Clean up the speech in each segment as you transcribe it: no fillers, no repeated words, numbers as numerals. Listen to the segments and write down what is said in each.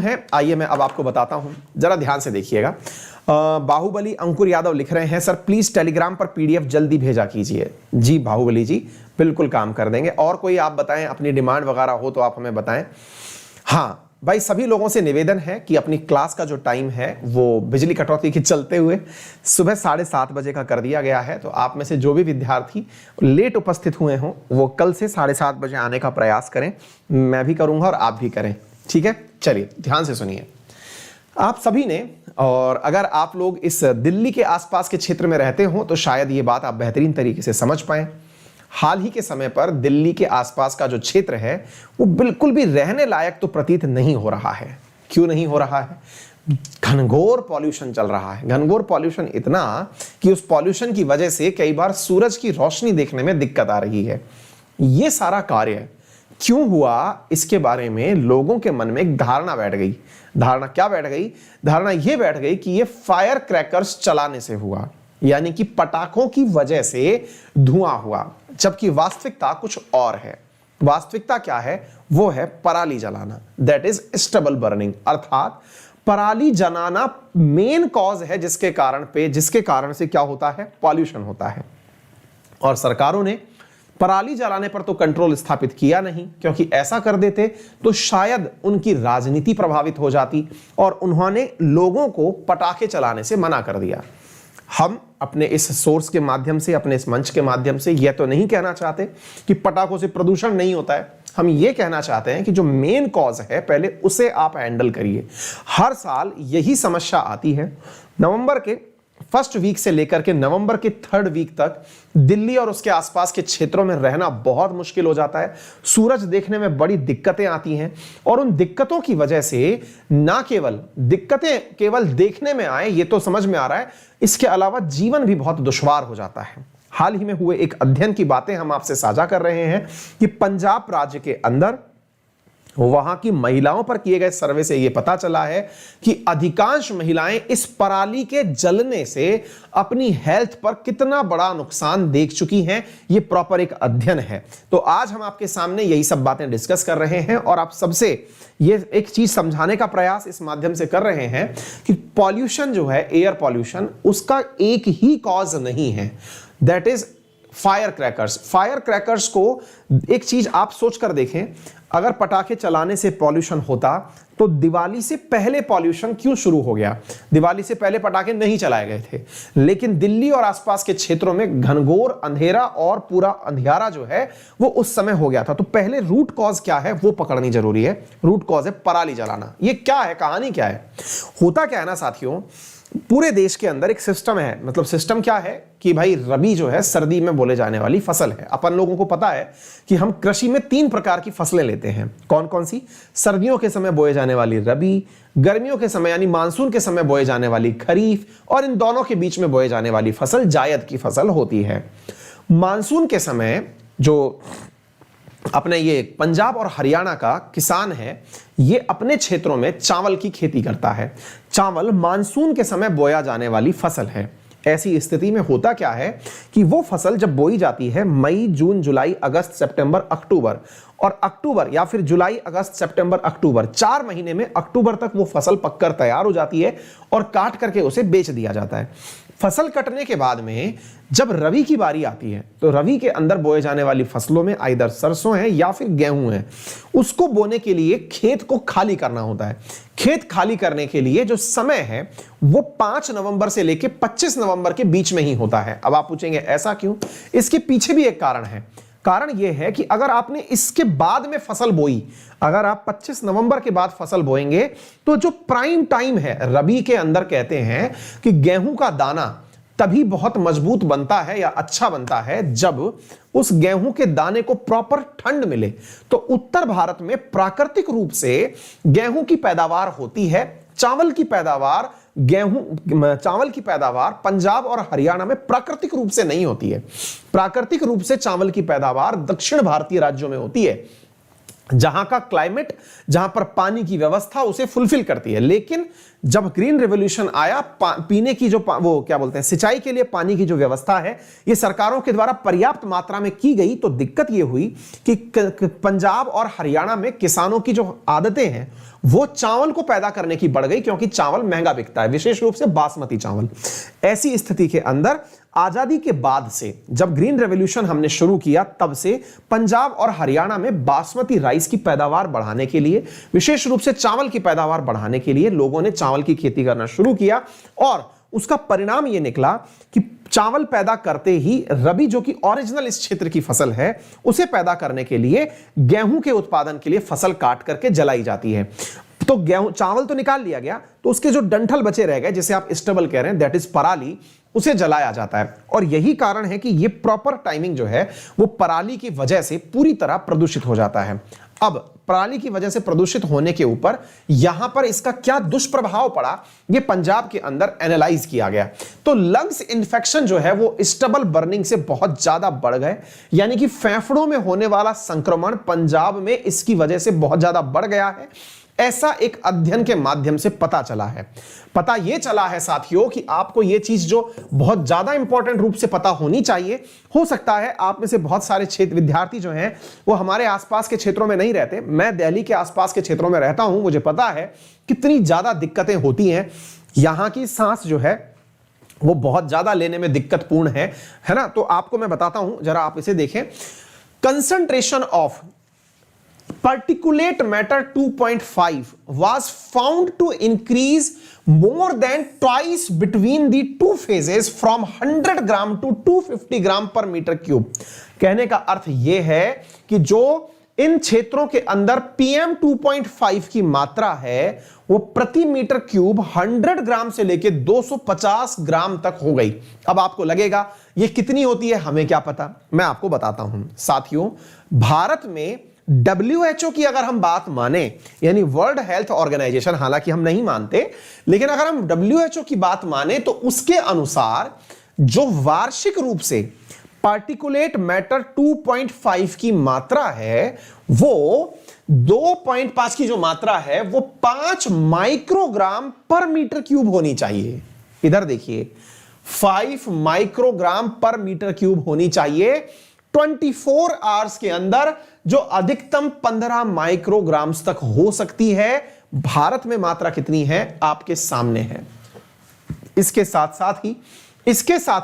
है। आइए मैं अब आपको बताता हूं, जरा ध्यान से देखिएगा। बाहुबली अंकुर यादव लिख रहे हैं, सर प्लीज टेलीग्राम पर पीडीएफ जल्दी भेजा कीजिए। जी बाहुबली जी, बिल्कुल काम कर देंगे। और कोई आप बताएं, अपनी डिमांड वगैरह हो तो आप हमें बताएं। हाँ भाई, सभी लोगों से निवेदन है कि अपनी क्लास का जो टाइम है वो बिजली कटौती के चलते हुए सुबह 7:30 बजे का कर दिया गया है। तो आप में से जो भी विद्यार्थी लेट उपस्थित हुए हों वो कल से 7:30 बजे आने का प्रयास करें। मैं भी करूंगा और आप भी करें, ठीक है। चलिए ध्यान से सुनिए आप सभी ने, और अगर आप लोग इस दिल्ली के आसपास के क्षेत्र में रहते हो तो शायद ये बात आप बेहतरीन तरीके से समझ पाएं। हाल ही के समय पर दिल्ली के आसपास का जो क्षेत्र है वो बिल्कुल भी रहने लायक तो प्रतीत नहीं हो रहा है। क्यों नहीं हो रहा है? घनघोर पॉल्यूशन चल रहा है। घनघोर पॉल्यूशन इतना कि उस पॉल्यूशन की वजह से कई बार सूरज की रोशनी देखने में दिक्कत आ रही है। ये सारा कार्य क्यों हुआ, इसके बारे में लोगों के मन में एक धारणा बैठ गई। धारणा क्या बैठ गई? धारणा यह बैठ गई कि यह फायर क्रैकर्स चलाने से हुआ, यानी कि पटाखों की वजह से धुआं हुआ, जबकि वास्तविकता कुछ और है। वास्तविकता क्या है? वो है पराली जलाना, दैट इज स्टबल बर्निंग। अर्थात पराली जलाना मेन कॉज है जिसके कारण से क्या होता है? पॉल्यूशन होता है। और सरकारों ने पराली जलाने पर तो कंट्रोल स्थापित किया नहीं, क्योंकि ऐसा कर देते तो शायद उनकी राजनीति प्रभावित हो जाती, और उन्होंने लोगों को पटाखे चलाने से मना कर दिया। हम अपने इस सोर्स के माध्यम से, अपने इस मंच के माध्यम से यह तो नहीं कहना चाहते कि पटाखों से प्रदूषण नहीं होता है। हम यह कहना चाहते हैं कि जो मेन कॉज है पहले उसे आप हैंडल करिए। हर साल यही समस्या आती है। नवंबर के फर्स्ट वीक से लेकर के नवंबर के थर्ड वीक तक दिल्ली और उसके आसपास के क्षेत्रों में रहना बहुत मुश्किल हो जाता है। सूरज देखने में बड़ी दिक्कतें आती हैं, और उन दिक्कतों की वजह से ना केवल दिक्कतें केवल देखने में आए ये तो समझ में आ रहा है, इसके अलावा जीवन भी बहुत दुश्वार हो जाता है। हाल ही में हुए एक अध्ययन की बातें हम आपसे साझा कर रहे हैं कि पंजाब राज्य के अंदर वहां की महिलाओं पर किए गए सर्वे से यह पता चला है कि अधिकांश महिलाएं इस पराली के जलने से अपनी हेल्थ पर कितना बड़ा नुकसान देख चुकी हैं। यह प्रॉपर एक अध्ययन है। तो आज हम आपके सामने यही सब बातें डिस्कस कर रहे हैं, और आप सबसे ये एक चीज समझाने का प्रयास इस माध्यम से कर रहे हैं कि पॉल्यूशन जो है, एयर पॉल्यूशन, उसका एक ही कॉज नहीं है, that is fire crackers. Fire crackers को एक चीज आप सोचकर देखें, अगर पटाखे चलाने से पॉल्यूशन होता तो दिवाली से पहले पॉल्यूशन क्यों शुरू हो गया? दिवाली से पहले पटाखे नहीं चलाए गए थे, लेकिन दिल्ली और आसपास के क्षेत्रों में घनघोर अंधेरा और पूरा अंधियारा जो है वो उस समय हो गया था। तो पहले रूट कॉज क्या है वो पकड़नी जरूरी है। रूट कॉज है पराली जलाना। ये क्या है? कहानी क्या है? होता क्या है ना साथियों, पूरे देश के अंदर एक सिस्टम है। मतलब सिस्टम क्या है कि भाई रबी जो है सर्दी में बोले जाने वाली फसल है। अपन लोगों को पता है कि हम कृषि में 3 प्रकार की फसलें लेते हैं। कौन कौन सी? सर्दियों के समय बोए जाने वाली रबी, गर्मियों के समय यानी मानसून के समय बोए जाने वाली खरीफ, और इन दोनों के बीच में बोए जाने वाली फसल जायद की फसल होती है। मानसून के समय जो अपने ये पंजाब और हरियाणा का किसान है, ये अपने क्षेत्रों में चावल की खेती करता है। चावल मानसून के समय बोया जाने वाली फसल है। ऐसी स्थिति में होता क्या है कि वो फसल जब बोई जाती है मई, जून, जुलाई, अगस्त, सितंबर, अक्टूबर, और अक्टूबर या फिर जुलाई, अगस्त, सितंबर, अक्टूबर, 4 महीने में अक्टूबर तक वो फसल पककर तैयार हो जाती है और काट करके उसे बेच दिया जाता है। फसल कटने के बाद में जब रबी की बारी आती है तो रबी के अंदर बोए जाने वाली फसलों में आइदर सरसों है या फिर गेहूं है। उसको बोने के लिए खेत को खाली करना होता है। खेत खाली करने के लिए जो समय है वो 5 नवंबर से लेकर 25 नवंबर के बीच में ही होता है। अब आप पूछेंगे ऐसा क्यों? इसके पीछे भी एक कारण है। कारण यह है कि अगर आपने इसके बाद में फसल बोई, अगर आप 25 नवंबर के बाद फसल बोएंगे तो जो प्राइम टाइम है रबी के अंदर, कहते हैं कि गेहूं का दाना तभी बहुत मजबूत बनता है या अच्छा बनता है जब उस गेहूं के दाने को प्रॉपर ठंड मिले। तो उत्तर भारत में प्राकृतिक रूप से गेहूं की पैदावार होती है। चावल की पैदावार पंजाब और हरियाणा में प्राकृतिक रूप से नहीं होती है। प्राकृतिक रूप से चावल की पैदावार दक्षिण भारतीय राज्यों में होती है। जहां का क्लाइमेट, जहां पर पानी की व्यवस्था उसे फुलफिल करती है। लेकिन जब ग्रीन रेवोल्यूशन आया, पीने की जो वो क्या बोलते हैं, सिंचाई के लिए पानी की जो व्यवस्था है ये सरकारों के द्वारा पर्याप्त मात्रा में की गई, तो दिक्कत ये हुई कि पंजाब और हरियाणा में किसानों की जो आदतें हैं वो चावल को पैदा करने की बढ़ गई, क्योंकि चावल महंगा बिकता है, विशेष रूप से बासमती चावल। ऐसी स्थिति के अंदर आजादी के बाद से जब ग्रीन रेवोल्यूशन हमने शुरू किया, तब से पंजाब और हरियाणा में बासमती राइस की पैदावार बढ़ाने के लिए, विशेष रूप से चावल की पैदावार बढ़ाने के लिए लोगों ने चावल की खेती करना शुरू किया। और उसका परिणाम यह निकला कि चावल पैदा करते ही रबी, जो कि ओरिजिनल इस क्षेत्र की फसल है, उसे पैदा करने के लिए गेहूं के उत्पादन के लिए फसल काट करके जलाई जाती है। तो गेहूं, चावल तो निकाल लिया गया, तो उसके जो डंठल बचे रह गए, जिसे आप स्टबल कह रहे हैं, दैट इज पराली, उसे जलाया जाता है। और यही कारण है कि ये प्रॉपर टाइमिंग जो है वो पराली की वजह से पूरी तरह प्रदूषित हो जाता है। अब पराली की वजह से प्रदूषित होने के ऊपर यहां पर इसका क्या दुष्प्रभाव पड़ा, ये पंजाब के अंदर एनालाइज किया गया। तो लंग्स इन्फेक्शन जो है वो स्टबल बर्निंग से बहुत ज्यादा बढ़ गए, यानी कि फेफड़ों में होने वाला संक्रमण पंजाब में इसकी वजह से बहुत ज्यादा बढ़ गया है। ऐसा एक अध्ययन के माध्यम से पता चला है। पता यह चला है साथियों कि आपको यह चीज जो बहुत ज्यादा इंपॉर्टेंट रूप से पता होनी चाहिए, हो सकता है आप में से बहुत सारे क्षेत्र विद्यार्थी जो हैं वो हमारे आसपास के क्षेत्रों में नहीं रहते। मैं दिल्ली के आसपास के क्षेत्रों में रहता हूं, मुझे पता है कितनी ज्यादा दिक्कतें होती हैं। यहां की सांस जो है वो बहुत ज्यादा लेने में दिक्कतपूर्ण है ना। तो आपको मैं बताता हूं, जरा आप इसे देखें। Concentration of particulate matter 2.5 was found to increase more than twice between the two phases from 100 gram to 250 gram per meter cube। कहने का अर्थ यह है कि जो इन क्षेत्रों के अंदर PM 2.5 की मात्रा है वो प्रति मीटर क्यूब 100 ग्राम से लेके 250 ग्राम तक हो गई। अब आपको लगेगा ये कितनी होती है, हमें क्या पता, मैं आपको बताता हूं। साथियों, भारत में WHO की अगर हम बात माने, यानी वर्ल्ड हेल्थ ऑर्गेनाइजेशन, हालांकि हम नहीं मानते, लेकिन अगर हम WHO की बात माने तो उसके अनुसार जो वार्षिक रूप से पार्टिकुलेट मैटर 2.5 की मात्रा है वो 2.5 की जो मात्रा है वो 5 माइक्रोग्राम पर मीटर क्यूब होनी चाहिए। इधर देखिए, 5 माइक्रोग्राम पर मीटर क्यूब होनी चाहिए। 24 आवर्स के अंदर जो अधिकतम 15 माइक्रोग्राम्स तक हो सकती है। भारत में मात्रा कितनी है आपके सामने है। इसके साथ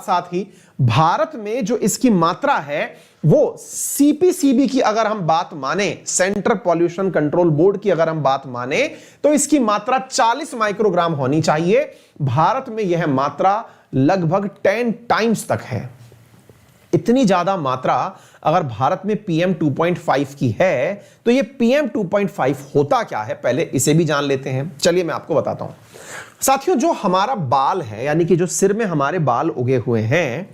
साथ ही भारत में जो इसकी मात्रा है वो CPCB की अगर हम बात माने, सेंट्रल पॉल्यूशन कंट्रोल बोर्ड की अगर हम बात माने, तो इसकी मात्रा 40 माइक्रोग्राम होनी चाहिए। भारत में यह मात्रा लगभग 10 टाइम्स तक है। इतनी ज्यादा मात्रा अगर भारत में PM 2.5 की है तो ये PM 2.5 होता क्या है, पहले इसे भी जान लेते हैं। चलिए मैं आपको बताता हूं। साथियों, जो हमारा बाल है, यानी कि जो सिर में हमारे बाल उगे हुए हैं,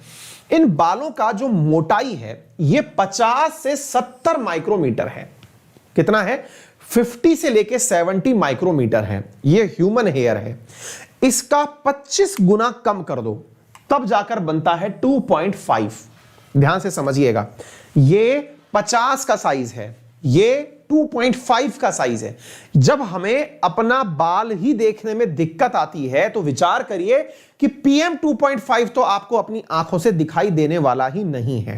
इन बालों का जो मोटाई है ये 50 से 70 माइक्रोमीटर है। कितना है? 50 से लेके 70 माइक्रोमीटर है। ये ह्यूमन हेयर है। इसका 25 गुना कम कर दो तब जाकर बनता है 2.5। ध्यान से समझिएगा, ये 50 का साइज है, ये 2.5 का साइज है। जब हमें अपना बाल ही देखने में दिक्कत आती है तो विचार करिए कि PM 2.5 तो आपको अपनी आंखों से दिखाई देने वाला ही नहीं है।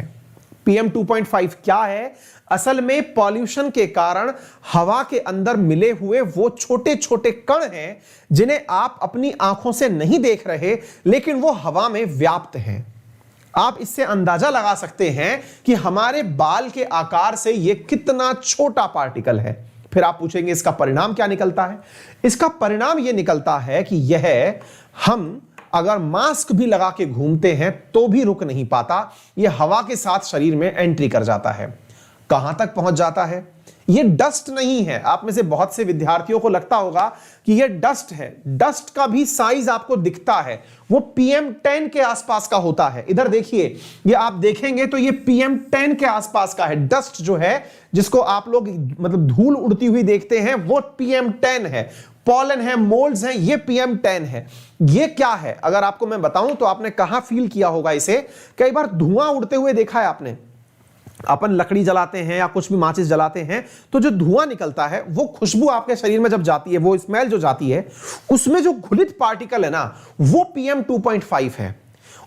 PM 2.5 क्या है? असल में पॉल्यूशन के कारण हवा के अंदर मिले हुए वो छोटे छोटे कण हैं जिन्हें आप अपनी आंखों से नहीं देख रहे, लेकिन वो हवा में व्याप्त हैं। आप इससे अंदाजा लगा सकते हैं कि हमारे बाल के आकार से यह कितना छोटा पार्टिकल है। फिर आप पूछेंगे इसका परिणाम क्या निकलता है? इसका परिणाम यह निकलता है कि यह हम अगर मास्क भी लगा के घूमते हैं तो भी रुक नहीं पाता, यह हवा के साथ शरीर में एंट्री कर जाता है। कहां तक पहुंच जाता है? ये डस्ट नहीं है। आप में से बहुत से विद्यार्थियों को लगता होगा कि ये डस्ट है। डस्ट का भी साइज आपको दिखता है, वो PM 10 के आसपास का होता है। इधर देखिए, ये आप देखेंगे तो ये PM 10 के आसपास का है। डस्ट जो है, जिसको आप लोग मतलब धूल उड़ती हुई देखते हैं, वो PM 10 है। पॉलन है, मोल्ड्स हैं, ये PM 10 है। ये क्या है अगर आपको मैं बताऊं तो आपने कहां फील किया होगा इसे? कई बार धुआं उड़ते हुए देखा है आपने? अपन लकड़ी जलाते हैं या कुछ भी माचिस जलाते हैं तो जो धुआं निकलता है वो खुशबू आपके शरीर में जब जाती है, वो स्मेल जो जाती है, उसमें जो घुलित पार्टिकल है ना वो PM 2.5 है।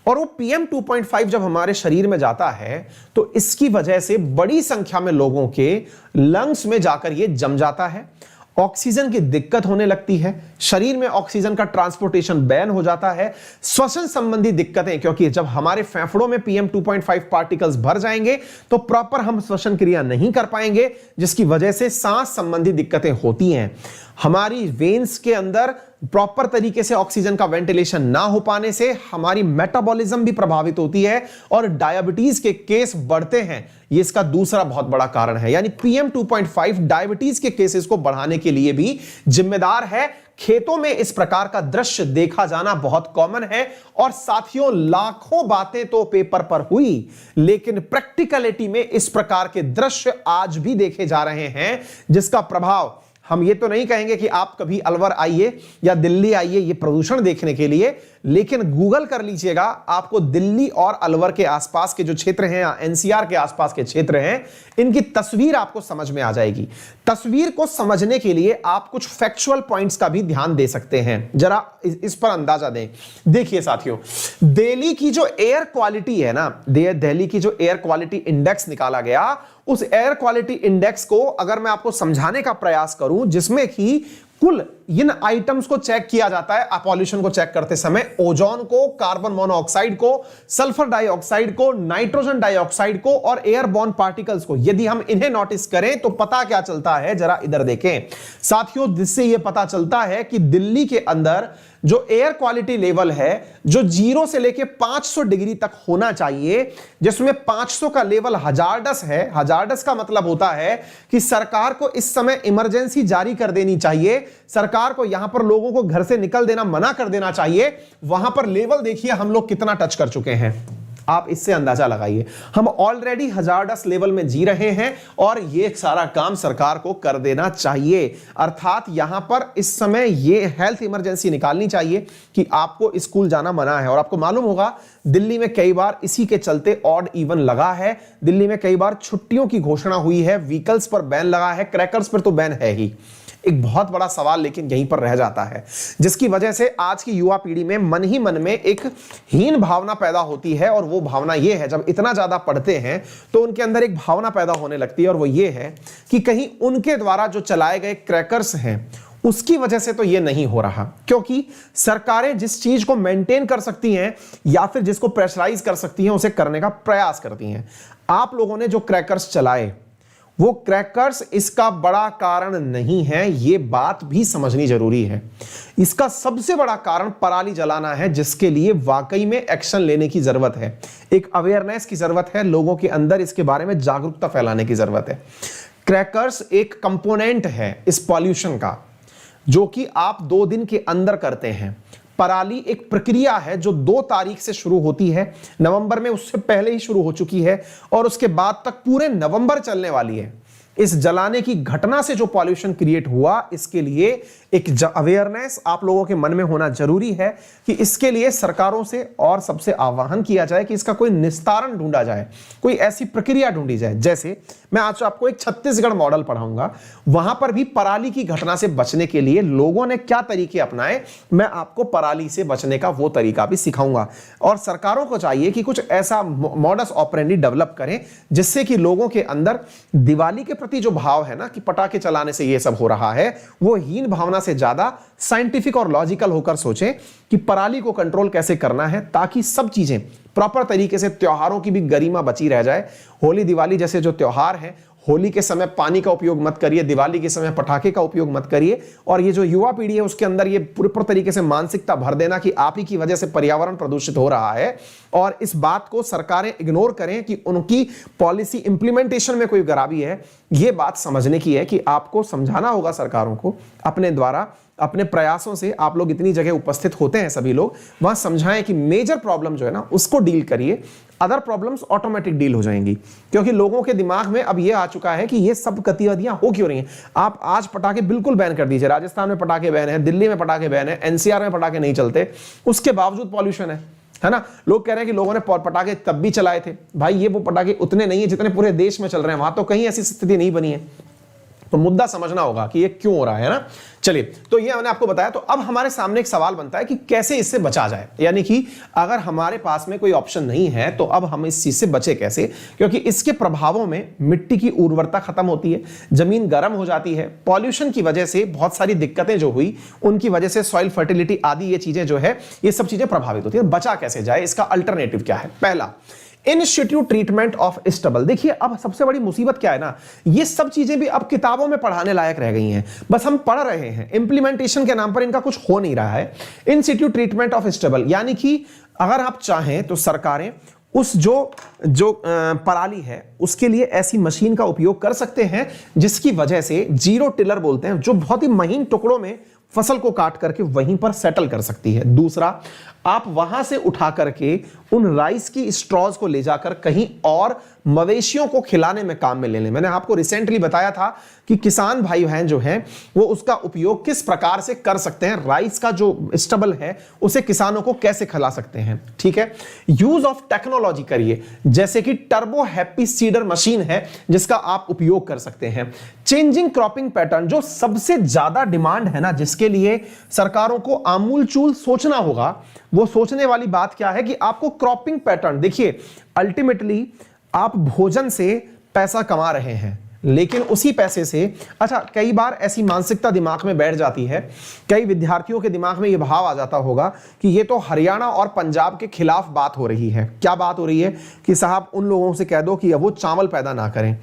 और वो PM 2.5 जब हमारे शरीर में जाता है तो इसकी वजह से बड़ी संख्या में लोगों के लंग्स में जाकर ये जम जाता है, ऑक्सीजन की दिक्कत होने लगती है, शरीर में ऑक्सीजन का ट्रांसपोर्टेशन बैन हो जाता है, श्वसन संबंधी दिक्कतें, क्योंकि जब हमारे फेफड़ों में PM 2.5 पार्टिकल्स भर जाएंगे तो प्रॉपर हम श्वसन क्रिया नहीं कर पाएंगे, जिसकी वजह से सांस संबंधी दिक्कतें होती हैं। हमारी वेन्स के अंदर प्रॉपर तरीके से ऑक्सीजन का वेंटिलेशन ना हो पाने से हमारी मेटाबॉलिज्म भी प्रभावित होती है और डायबिटीज के केस बढ़ते हैं। ये इसका दूसरा बहुत बड़ा कारण है। यानी PM 2.5 डायबिटीज के केसेस को बढ़ाने के लिए भी जिम्मेदार है। खेतों में इस प्रकार का दृश्य देखा जाना बहुत कॉमन है। और साथियों, लाखों बातें तो पेपर पर हुई, लेकिन प्रैक्टिकलिटी में इस प्रकार के दृश्य आज भी देखे जा रहे हैं, जिसका प्रभाव हम ये तो नहीं कहेंगे कि आप कभी अलवर आइए या दिल्ली आइए ये प्रदूषण देखने के लिए, लेकिन गूगल कर लीजिएगा, आपको दिल्ली और अलवर के आसपास के जो क्षेत्र हैं या NCR के आसपास के क्षेत्र हैं, इनकी तस्वीर आपको समझ में आ जाएगी। तस्वीर को समझने के लिए आप कुछ फैक्चुअल पॉइंट्स का भी ध्यान दे सकते हैं, जरा इस पर अंदाजा दें। देखिए साथियों, दिल्ली की जो एयर क्वालिटी है ना, दिल्ली की जो एयर क्वालिटी इंडेक्स निकाला गया, उस एयर क्वालिटी इंडेक्स को अगर मैं आपको समझाने का प्रयास करूं, जिसमें कि कुल इन आइटम्स को चेक किया जाता है पॉल्यूशन को चेक करते समय, ओजोन को, कार्बन मोनोऑक्साइड को, सल्फर डाइऑक्साइड को, नाइट्रोजन डाइऑक्साइड को और एयरबॉर्न पार्टिकल्स को, यदि हम इन्हें नोटिस करें तो पता क्या चलता है, जरा इधर देखें साथियों। जिससे यह पता चलता है कि दिल्ली के अंदर जो एयर क्वालिटी लेवल है, जो 0 से लेके 500 डिग्री तक होना चाहिए, जिसमें 500 का लेवल हजार्डस है। हजार्डस का मतलब होता है कि सरकार को इस समय इमरजेंसी जारी कर देनी चाहिए, सरकार को यहां पर लोगों को घर से निकल देना मना कर देना चाहिए। वहां पर लेवल देखिए हम लोग कितना टच कर चुके हैं, आप इससे अंदाजा लगाइए। हम ऑलरेडी हजार्डस लेवल में जी रहे हैं और ये सारा काम सरकार को कर देना चाहिए। अर्थात यहां पर इस समय ये हेल्थ इमरजेंसी निकालनी चाहिए कि आपको स्कूल जाना मना है। और आपको मालूम होगा दिल्ली में कई बार इसी के चलते ऑड इवन लगा है, दिल्ली में कई बार छुट्टियों की घोषणा हुई है, व्हीकल्स पर बैन लगा है, क्रैकर्स पर तो बैन है ही। एक बहुत बड़ा सवाल लेकिन यहीं पर रह जाता है, जिसकी वजह से आज की युवा पीढ़ी में मन ही मन में एक हीन भावना पैदा होती है। और वो भावना ये है, जब इतना ज्यादा पढ़ते हैं तो उनके अंदर एक भावना पैदा होने लगती है, और वो ये है कि कहीं उनके द्वारा जो चलाए गए क्रैकर्स हैं उसकी वजह से तो ये नहीं हो रहा, क्योंकि सरकारें जिस चीज को मेंटेन कर सकती हैं या फिर जिसको प्रेशराइज कर सकती हैं उसे करने का प्रयास करती हैं। आप लोगों ने जो क्रैकर्स चलाए वो क्रैकर्स इसका बड़ा कारण नहीं है, ये बात भी समझनी जरूरी है। इसका सबसे बड़ा कारण पराली जलाना है, जिसके लिए वाकई में एक्शन लेने की जरूरत है, एक अवेयरनेस की जरूरत है, लोगों के अंदर इसके बारे में जागरूकता फैलाने की जरूरत है। क्रैकर्स एक कंपोनेंट है इस पॉल्यूशन का, जो कि आप 2 दिन के अंदर करते हैं। पराली एक प्रक्रिया है जो 2 तारीख से शुरू होती है, नवंबर में उससे पहले ही शुरू हो चुकी है और उसके बाद तक पूरे नवंबर चलने वाली है। इस जलाने की घटना से जो पॉल्यूशन क्रिएट हुआ, इसके लिए एक अवेयरनेस आप लोगों के मन में होना जरूरी है कि इसके लिए सरकारों से और सबसे आह्वान किया जाए कि इसका कोई निस्तारण ढूंढा जाए, कोई ऐसी प्रक्रिया ढूंढी जाए। जैसे मैं आज आपको एक छत्तीसगढ़ मॉडल पढ़ाऊंगा, वहां पर भी पराली की घटना से बचने के लिए लोगों ने क्या तरीके अपनाए, मैं आपको पराली से बचने का वो तरीका भी सिखाऊंगा। और सरकारों को चाहिए कि कुछ ऐसा मॉडस ऑपरेंडी डेवलप करें जिससे कि लोगों के अंदर दिवाली के प्रति जो भाव है ना कि पटाखे चलाने से ये सब हो रहा है, वो हीन भावना से ज्यादा साइंटिफिक और लॉजिकल होकर सोचें कि पराली को कंट्रोल कैसे करना है, ताकि सब चीजें प्रॉपर तरीके से, त्योहारों की भी गरिमा बची रह जाए। होली दिवाली जैसे जो त्योहार हैं, होली के समय पानी का उपयोग मत करिए, दिवाली के समय पटाखे का उपयोग मत करिए। और ये जो युवा पीढ़ी है उसके अंदर ये पूरे तरीके से मानसिकता भर देना कि आप ही की वजह से पर्यावरण प्रदूषित हो रहा है, और इस बात को सरकारें इग्नोर करें कि उनकी पॉलिसी इंप्लीमेंटेशन में कोई खराबी है। ये बात समझने की है कि आपको समझाना होगा सरकारों को अपने द्वारा, अपने प्रयासों से। आप लोग इतनी जगह उपस्थित होते हैं, सभी लोग वहां समझाएं कि मेजर प्रॉब्लम जो है ना उसको डील करिए, अदर प्रॉब्लम्स ऑटोमेटिक डील हो जाएंगी। क्योंकि लोगों के दिमाग में अब ये आ चुका है कि ये सब गतिविधियां हो क्यों रही हैं। आप आज पटाखे बिल्कुल बैन कर दीजिए, राजस्थान में पटाखे बैन है, दिल्ली में पटाखे बैन है, NCR में पटाखे नहीं चलते, उसके बावजूद पॉल्यूशन है। है ना। लोग कह रहे हैं कि लोगों ने पटाखे तब भी चलाए थे, भाई ये वो पटाखे उतने नहीं है जितने पूरे देश में चल रहे हैं, वहां तो कहीं ऐसी स्थिति नहीं बनी है। तो मुद्दा समझना होगा कि ये क्यों हो रहा है ना। चलिए, तो ये मैंने आपको बताया। तो अब हमारे सामने एक सवाल बनता है कि कैसे इससे बचा जाए, यानी कि अगर हमारे पास में कोई ऑप्शन नहीं है तो अब हम इस चीज से बचे कैसे, क्योंकि इसके प्रभावों में मिट्टी की उर्वरता खत्म होती है, जमीन गर्म हो जाती है, पॉल्यूशन की वजह से बहुत सारी दिक्कतें जो हुई उनकी वजह से सॉइल फर्टिलिटी आदि ये चीजें जो है, ये सब चीजें प्रभावित होती है। बचा कैसे जाए, इसका अल्टरनेटिव क्या है? पहला, इंस्टीट्यूट ट्रीटमेंट ऑफ स्टबल। देखिए अब सबसे बड़ी मुसीबत क्या है ना, ये सब चीजें भी अब किताबों में पढ़ाने लायक रह गई हैं, बस हम पढ़ रहे हैं, इंप्लीमेंटेशन के नाम पर इनका कुछ हो नहीं रहा है। इंस्टीट्यूट ट्रीटमेंट ऑफ स्टबल यानी कि अगर आप चाहें तो सरकारें उस जो पराली है उसके लिए ऐसी मशीन का उपयोग कर सकते हैं जिसकी वजह से जीरो टिलर बोलते हैं, जो बहुत ही महीन टुकड़ों में फसल को काट करके वहीं पर सेटल कर सकती है। दूसरा, आप वहां से उठा करके उन राइस की स्ट्रॉज को ले जाकर कहीं और मवेशियों को खिलाने में काम में ले लें। मैंने आपको रिसेंटली बताया था कि किसान भाई बहन जो हैं वो उसका उपयोग किस प्रकार से कर सकते हैं, राइस का जो स्टबल है उसे किसानों को कैसे खिला सकते हैं। ठीक है, यूज ऑफ टेक्नोलॉजी करिए, जैसे कि टर्बो हैप्पी सीडर मशीन है जिसका आप उपयोग कर सकते हैं। चेंजिंग क्रॉपिंग पैटर्न, जो सबसे ज्यादा डिमांड है ना, जिसके लिए सरकारों को आमूलचूल सोचना होगा, वो सोचने वाली बात क्या है कि आपको क्रॉपिंग पैटर्न, देखिए अल्टीमेटली आप भोजन से पैसा कमा रहे हैं, लेकिन उसी पैसे से, अच्छा कई बार ऐसी मानसिकता दिमाग में बैठ जाती है, कई विद्यार्थियों के दिमाग में यह भाव आ जाता होगा कि ये तो हरियाणा और पंजाब के खिलाफ बात हो रही है। क्या बात हो रही है कि साहब उन लोगों से कह दो कि वो चावल पैदा ना करें।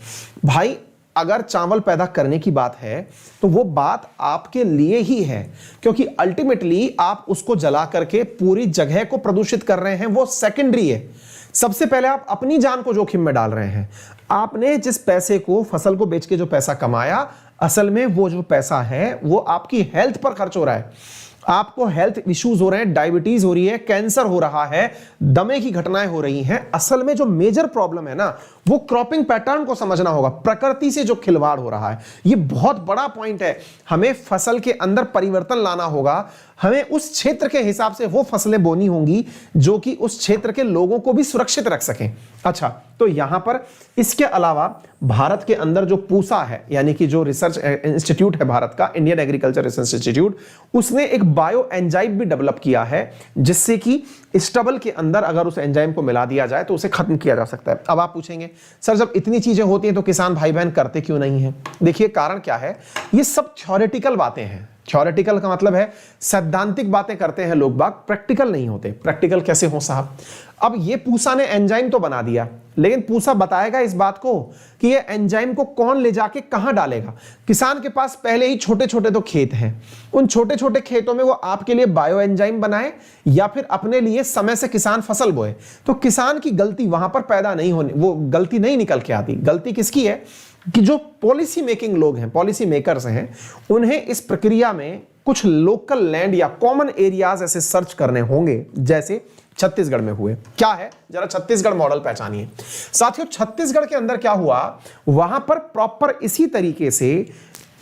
भाई अगर चावल पैदा करने की बात है तो वो बात आपके लिए ही है, क्योंकि अल्टीमेटली आप उसको जला करके पूरी जगह को प्रदूषित कर रहे हैं, वो सेकेंडरी है। सबसे पहले आप अपनी जान को जोखिम में डाल रहे हैं। आपने जिस पैसे को, फसल को बेच के जो पैसा कमाया, असल में वो जो पैसा है वो आपकी हेल्थ पर खर्च हो रहा है। आपको हेल्थ इश्यूज हो रहे हैं, डायबिटीज हो रही है, कैंसर हो रहा है, दमे की घटनाएं हो रही हैं। असल में जो मेजर प्रॉब्लम है ना, वो क्रॉपिंग पैटर्न को समझना होगा, प्रकृति से जो खिलवाड़ हो रहा है। ये बहुत बड़ा पॉइंट है। हमें फसल के अंदर परिवर्तन लाना होगा, हमें उस क्षेत्र के हिसाब से वो फसलें बोनी होंगी जो कि उस क्षेत्र के लोगों को भी सुरक्षित रख सकें। अच्छा, तो यहां पर इसके अलावा भारत के अंदर जो पूसा है, यानी कि जो रिसर्च इंस्टीट्यूट है भारत का, इंडियन एग्रीकल्चर रिसर्च इंस्टीट्यूट, उसने एक बायो एंजाइम भी डेवलप किया है जिससे कि स्टबल के अंदर अगर उस एंजाइम को मिला दिया जाए तो उसे खत्म किया जा सकता है। अब आप पूछेंगे सर जब इतनी चीजें होती हैं तो किसान भाई बहन करते क्यों नहीं हैं? देखिए कारण क्या है, ये सब थ्योरेटिकल बातें हैं। थ्योरेटिकल का मतलब है सैद्धांतिक बातें करते हैं लोग बाग, प्रैक्टिकल नहीं होते। प्रैक्टिकल कैसे हो साहब? अब ये पूसा ने एंजाइम तो बना दिया, लेकिन पूसा बताएगा इस बात को कि ये एंजाइम को कौन ले जाके कहां डालेगा? किसान के पास पहले ही छोटे छोटे तो खेत हैं, उन छोटे छोटे खेतों में वो आपके लिए बायो एंजाइम बनाए या फिर अपने लिए समय से किसान फसल बोए? तो किसान की गलती वहां पर पैदा नहीं होनी, वो गलती नहीं निकल के आती। गलती किसकी है कि जो पॉलिसी मेकिंग लोग हैं, पॉलिसी मेकर्स हैं, उन्हें इस प्रक्रिया में कुछ लोकल लैंड या कॉमन एरियाज ऐसे सर्च करने होंगे, जैसे छत्तीसगढ़ में हुए। क्या है, जरा छत्तीसगढ़ मॉडल पहचानिए साथियों। छत्तीसगढ़ के अंदर क्या हुआ, वहां पर प्रॉपर इसी तरीके से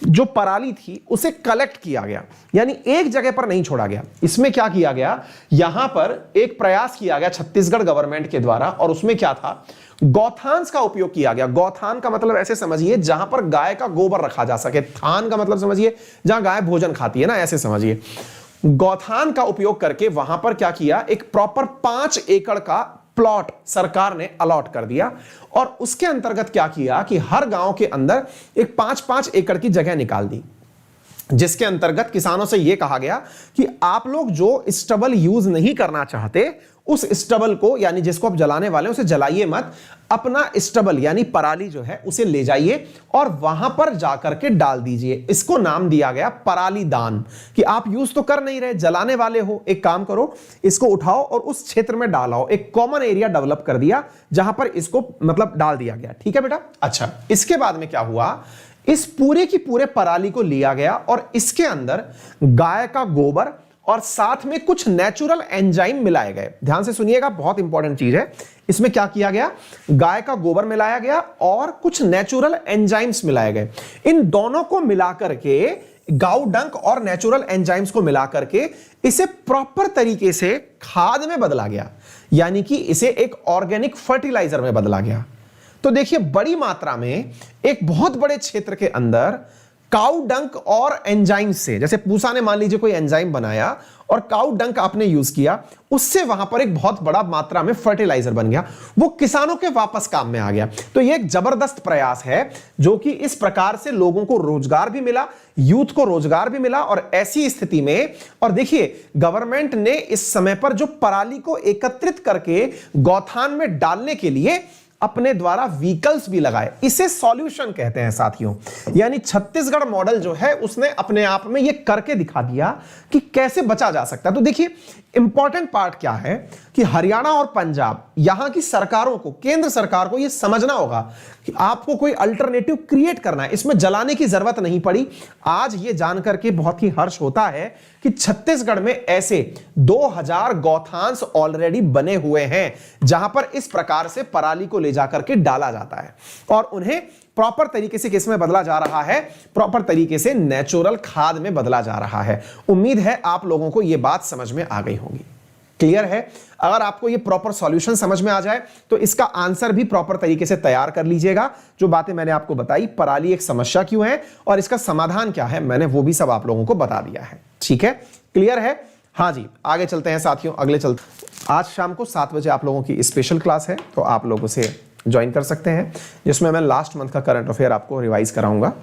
जो पराली थी उसे कलेक्ट किया गया, यानी एक जगह पर नहीं छोड़ा गया। इसमें क्या किया गया, यहां पर एक प्रयास किया गया छत्तीसगढ़ गवर्नमेंट के द्वारा, और उसमें क्या था, गौथान्स का उपयोग किया गया। गौथान का मतलब ऐसे समझिए जहां पर गाय का गोबर रखा जा सके, थान का मतलब समझिए जहां गाय भोजन खाती है ना, ऐसे समझिए। गौथान का उपयोग करके वहां पर क्या किया, एक प्रॉपर 5 एकड़ का प्लॉट सरकार ने अलॉट कर दिया, और उसके अंतर्गत क्या किया कि हर गांव के अंदर एक 5-5 एकड़ की जगह निकाल दी, जिसके अंतर्गत किसानों से यह कहा गया कि आप लोग जो स्टबल यूज नहीं करना चाहते, उस स्टबल को, यानी जिसको आप जलाने वाले हैं उसे जलाइए मत, अपना स्टबल यानी पराली जो है उसे ले जाइए और वहां पर जाकर के डाल दीजिए। इसको नाम दिया गया पराली दान, कि आप यूज तो कर नहीं रहे, जलाने वाले हो, एक काम करो इसको उठाओ और उस क्षेत्र में डालाओ। एक कॉमन एरिया डेवलप कर दिया जहां पर इसको मतलब डाल दिया गया। ठीक है बेटा। अच्छा, इसके बाद में क्या हुआ, इस पूरे की पूरे पराली को लिया गया और इसके अंदर गाय का गोबर और साथ में कुछ नेचुरल एंजाइम मिलाए गए। ध्यान से सुनिएगा, बहुत इंपॉर्टेंट चीज है। इसमें क्या किया गया, गाय का गोबर मिलाया गया और कुछ नेचुरल एंजाइम्स मिलाए गए। इन दोनों को मिलाकर के गाउ डंक और नेचुरल एंजाइम्स को मिला करके इसे प्रॉपर तरीके से खाद में बदला गया, यानी कि इसे एक ऑर्गेनिक फर्टिलाइजर में बदला गया। तो देखिए बड़ी मात्रा में एक बहुत बड़े क्षेत्र के अंदर काउ डंक और एंजाइम से, जैसे पूसा ने मान लीजिए कोई एंजाइम बनाया और काउ डंक आपने यूज किया, उससे वहां पर एक बहुत बड़ा मात्रा में फर्टिलाइजर बन गया, वो किसानों के वापस काम में आ गया। तो ये एक जबरदस्त प्रयास है जो कि इस प्रकार से लोगों को रोजगार भी मिला, यूथ को रोजगार भी मिला। और ऐसी स्थिति में, और देखिए गवर्नमेंट ने इस समय पर जो पराली को एकत्रित करके गौठान में डालने के लिए अपने द्वारा व्हीकल्स भी लगाए, इसे सॉल्यूशन कहते हैं साथियों। यानी छत्तीसगढ़ मॉडल जो है उसने अपने आप में यह करके दिखा दिया कि कैसे बचा जा सकता है। तो देखिए इंपॉर्टेंट पार्ट क्या है कि हरियाणा और पंजाब, यहां की सरकारों को, केंद्र सरकार को यह समझना होगा कि आपको कोई अल्टरनेटिव क्रिएट करना है, इसमें जलाने की जरूरत नहीं पड़ी। आज यह जानकर के बहुत ही हर्ष होता है कि छत्तीसगढ़ में ऐसे 2000 गौठान ऑलरेडी बने हुए हैं जहां पर इस प्रकार से पराली को ले जाकर के डाला जाता है और उन्हें प्रॉपर तरीके से किसमें बदला जा रहा है, प्रॉपर तरीके से नेचुरल खाद में बदला जा रहा है। उम्मीद है आप लोगों को यह बात समझ में आ गई होगी, क्लियर है। अगर आपको ये प्रॉपर सॉल्यूशन समझ में आ जाए तो इसका आंसर भी प्रॉपर तरीके से तैयार कर लीजिएगा। जो बातें मैंने आपको बताई, पराली एक समस्या क्यों है और इसका समाधान क्या है, मैंने वो भी सब आप लोगों को बता दिया है। ठीक है, क्लियर है। हाँ जी, आगे चलते हैं साथियों, अगले चलते। आज शाम को 7 बजे आप लोगों की स्पेशल क्लास है, तो आप लोग उसे ज्वाइन कर सकते हैं, जिसमें मैं लास्ट मंथ का करंट अफेयर आपको रिवाइज कराऊंगा।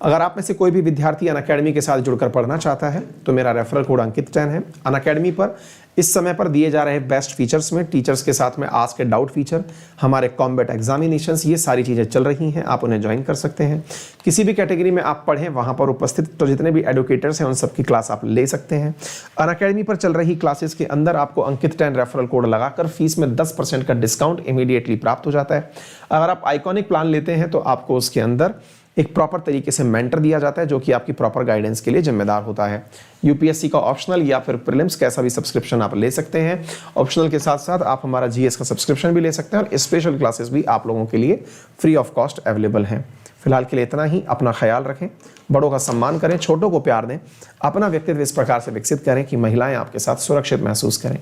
अगर आप में से कोई भी विद्यार्थी अनअकैडमी के साथ जुड़कर पढ़ना चाहता है तो मेरा रेफरल कोड अंकित 10 है। अनअकैडमी पर इस समय पर दिए जा रहे बेस्ट फीचर्स में टीचर्स के साथ में आस्क ए डाउट फीचर, हमारे कॉम्बैट एग्जामिनेशंस, ये सारी चीज़ें चल रही हैं, आप उन्हें ज्वाइन कर सकते हैं। किसी भी कैटेगरी में आप पढ़ें वहाँ पर उपस्थित तो जितने भी एडुकेटर्स हैं उन सबकी क्लास आप ले सकते हैं। अनअकैडमी पर चल रही क्लासेस के अंदर आपको अंकित 10 रेफरल कोड लगाकर फीस में 10% का डिस्काउंट इमीडिएटली प्राप्त हो जाता है। अगर आप आइकॉनिक प्लान लेते हैं तो आपको उसके अंदर एक प्रॉपर तरीके से मेंटर दिया जाता है जो कि आपकी प्रॉपर गाइडेंस के लिए जिम्मेदार होता है। यूपीएससी का ऑप्शनल या फिर प्रीलिम्स कैसा भी सब्सक्रिप्शन आप ले सकते हैं। ऑप्शनल के साथ साथ आप हमारा जीएस का सब्सक्रिप्शन भी ले सकते हैं और स्पेशल क्लासेस भी आप लोगों के लिए फ्री ऑफ कॉस्ट अवेलेबल हैं। फिलहाल के लिए इतना ही। अपना ख्याल रखें, बड़ों का सम्मान करें, छोटों को प्यार दें, अपना व्यक्तित्व इस प्रकार से विकसित करें कि महिलाएं आपके साथ सुरक्षित महसूस करें।